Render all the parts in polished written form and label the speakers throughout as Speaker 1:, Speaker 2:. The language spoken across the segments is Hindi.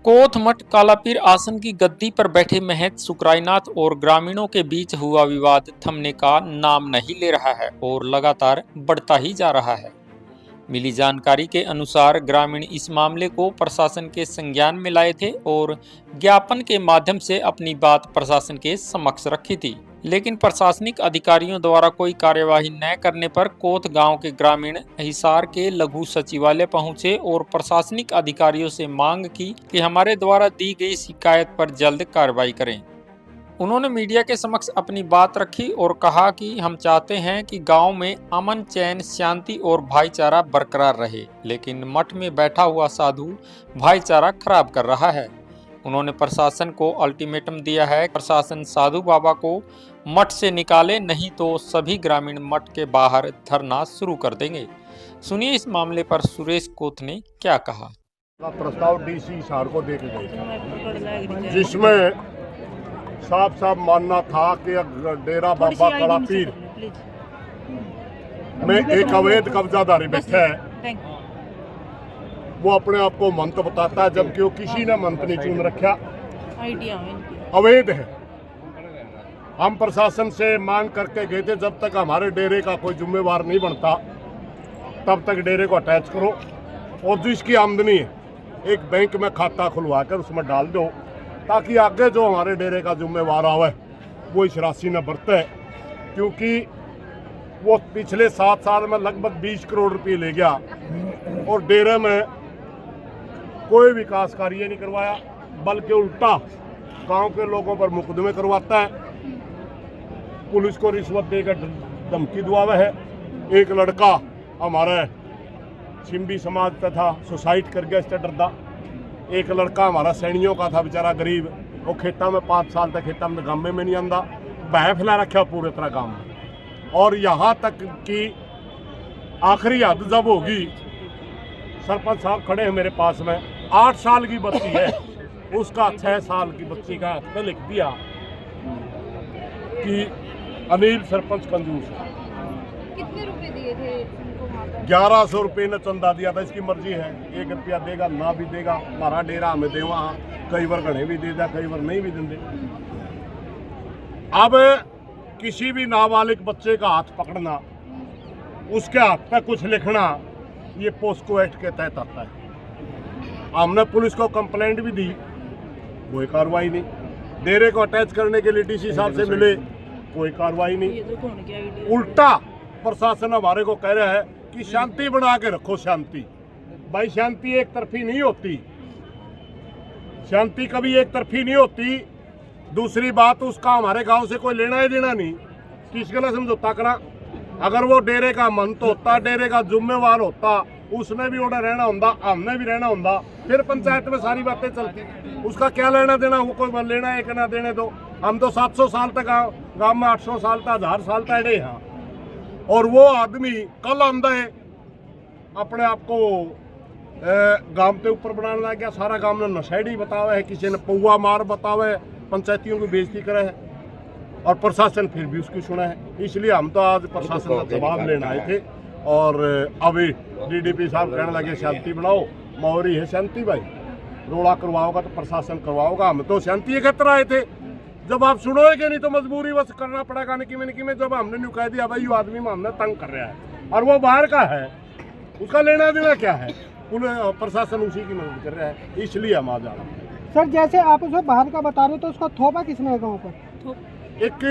Speaker 1: कोतमठ कालापीर आसन की गद्दी पर बैठे महंत सुकराईनाथ और ग्रामीणों के बीच हुआ विवाद थमने का नाम नहीं ले रहा है और लगातार बढ़ता ही जा रहा है। मिली जानकारी के अनुसार ग्रामीण इस मामले को प्रशासन के संज्ञान में लाए थे और ज्ञापन के माध्यम से अपनी बात प्रशासन के समक्ष रखी थी, लेकिन प्रशासनिक अधिकारियों द्वारा कोई कार्यवाही न करने पर कोत गांव के ग्रामीण हिसार के लघु सचिवालय पहुंचे और प्रशासनिक अधिकारियों से मांग की कि हमारे द्वारा दी गई शिकायत पर जल्द कार्रवाई करें। उन्होंने मीडिया के समक्ष अपनी बात रखी और कहा कि हम चाहते हैं कि गांव में अमन, चैन, शांति और भाईचारा बरकरार रहे, लेकिन मठ में बैठा हुआ साधु भाईचारा खराब कर रहा है। उन्होंने प्रशासन को अल्टीमेटम दिया है, प्रशासन साधु बाबा को मठ से निकाले, नहीं तो सभी ग्रामीण मठ के बाहर धरना शुरू कर देंगे। सुनिए इस मामले पर सुरेश कोत ने क्या कहा।
Speaker 2: प्रस्ताव डीसी हिसार को दे के गए, जिसमें साफ साफ मानना था कि डेरा बाबा कालापीर में एक अवैध कब्जाधारी बैठा है। वो अपने आप को मंत बताता है, जबकि वो किसी ने मंत नहीं चुन रखा, अवैध है। हम प्रशासन से मांग करके गए थे, जब तक हमारे डेरे का कोई जिम्मेवार नहीं बनता तब तक डेरे को अटैच करो और जिसकी आमदनी है एक बैंक में खाता खुलवा कर उसमें डाल दो, ताकि आगे जो हमारे डेरे का जिम्मेवार आवे वो इस राशि न बरते, क्योंकि वो पिछले 7 साल में लगभग 20 करोड़ रुपए ले गया और डेरे में कोई विकास कार्य नहीं करवाया, बल्कि उल्टा गांव के लोगों पर मुकदमे करवाता है, पुलिस को रिश्वत देकर धमकी दुआवा है। एक लड़का हमारे सिंबी समाज का था, सुसाइड कर गया इससे डरदा। एक लड़का हमारा सैनियों का था, बेचारा गरीब, वो खेता में 5 साल तक खेता में गांव में नहीं आंदा, बह फैला रखा पूरे तरह गांव में। और यहाँ तक कि आखिरी हद जब होगी, सरपंच साहब खड़े हैं मेरे पास में, 8 साल की बच्ची है, उसका 6 साल की बच्ची का हाथ में लिख दिया कि अनिल सरपंच कंजूस है।
Speaker 3: कितने रुपए दिए थे?
Speaker 2: 1100 रुपये ने चंदा दिया था, इसकी मर्जी है, 1 रुपया देगा ना भी देगा, हमारा डेरा हमें दे, वहाँ कई बार घने भी दे दिया, कई बार नहीं भी देंगे। अब किसी भी नाबालिग बच्चे का हाथ पकड़ना, उसके हाथ पे कुछ लिखना, ये पोस्को एक्ट के तहत आता है। हमने पुलिस को कंप्लेंट भी दी, कोई कार्रवाई नहीं। डेरे को अटैच करने के लिए डीसी साहब से मिले, कोई कार्रवाई नहीं। उल्टा प्रशासन हमारे को कह रहा है कि शांति बना के रखो। शांति भाई, शांति एक तरफी नहीं होती, शांति कभी एक तरफी नहीं होती। दूसरी बात, उसका हमारे गांव से कोई लेना ही देना नहीं, किसके लिए समझौता करा। अगर वो डेरे का मंत होता, डेरे का जिम्मेवार होता, उसने भी उड़े रहना होता, हमने भी रहना होता, फिर पंचायत में सारी बातें चलती। उसका क्या लेना देना, वो कोई लेना है कि ना देने दो। हम तो 700 साल तक गांव में, 800 साल तक, 1000 साल तक रहे हैं, और वो आदमी कल आंदा है अपने आप को गांव के ऊपर बनाने लग गया। सारा गांव ने नशेड़ी बतावा है, किसी ने पौवा मार बतावा है, पंचायतियों की बेइज्जती करे है, और प्रशासन फिर भी उसकी सुना है। इसलिए हम तो आज प्रशासन का जवाब लेने आए थे। और अभी डीडीपी साहब कहने लगे शांति बनाओ, मोहरी है शांति भाई, रोड़ा करवाओगा तो प्रशासन करवाओगा। हम तो शांति एकत्र आए थे, जब आप सुनोगे नहीं तो मजबूरी बस करना पड़ेगा। निकी में जब हमने न्यू कह दिया भाई, ये आदमी में हमने तंग कर रहा है और वो बाहर का है, उसका लेना देना क्या है, प्रशासन उसी की मदद कर रहा है, इसलिए हम आ जा रहे हैं।
Speaker 4: सर, जैसे आप उसे बाहर का बता रहे हो, तो उसका थोपा किसने गाँव पर?
Speaker 2: एक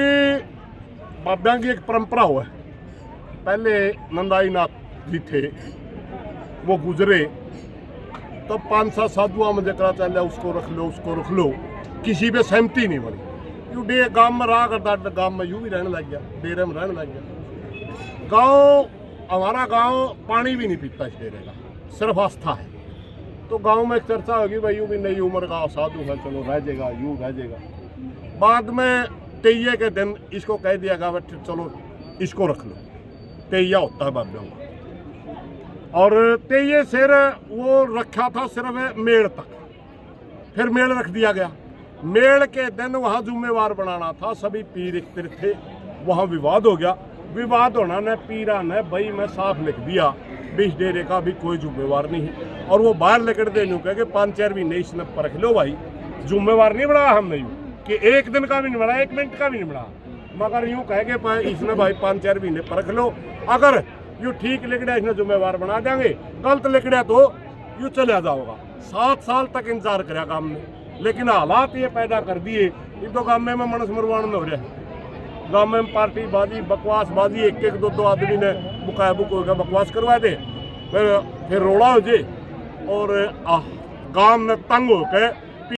Speaker 2: बाब्या की एक परंपरा हुआ है, पहले नंदाई नाथ जी थे, वो गुजरे तो 5-7 साधुआ में जकरा चल जाए, उसको रख लो, उसको रख लो, किसी पे सहमति नहीं बनी। यूँ डे गांव में रहा करता, गांव में यूँ भी रहने लग गया, डेरे में रहने लग गया। गांव, हमारा गांव पानी भी नहीं पीता इस डेरे का, सिर्फ आस्था है। तो गांव में एक चर्चा होगी भाई, यूँ भी नई उम्र का साधु है, चलो रह जाएगा, यूँ रह जाएगा। बाद में तेइये के दिन इसको कह दिया गया चलो इसको रख लो, तेइया होता है बाब्या का। और तेइये शेर वो रखा था सिर्फ मेड़ तक, फिर मेड़ रख दिया गया। मेल के दिन वहाँ जिम्मेवार बनाना था, सभी पीर एकत्रित थे, वहाँ विवाद हो गया। विवाद होना ने पीरा ने भाई मैं साफ लिख दिया बीस डेरे का भी कोई जिम्मेवार नहीं है। और वो बाहर लेकर दे यूँ कह के 5-4 महीने इसने परख लो भाई, जिम्मेवार नहीं बढ़ा हमने यूँ कि एक दिन का भी नहीं बढ़ा, 1 मिनट का भी नहीं बढ़ा, मगर यूँ कह के इसमें भाई 5-4 महीने परख लो। अगर यूँ ठीक लिखड़ा इसने जिम्मेवार बना देंगे, गलत लिखड़ा तो यूँ चला जाओगा। 7 साल तक इंतजार करेगा हमने, लेकिन हालात ये पैदा कर दिए, ये तो गाँव में मनस मरवान में हो रहा है। गाँव में पार्टी बाजी बकवास बाजी, एक दो आदमी ने बुकाया बुक होगा बकवास करवा दे, फिर रोड़ा हो जाए और गाँव में तंग होकर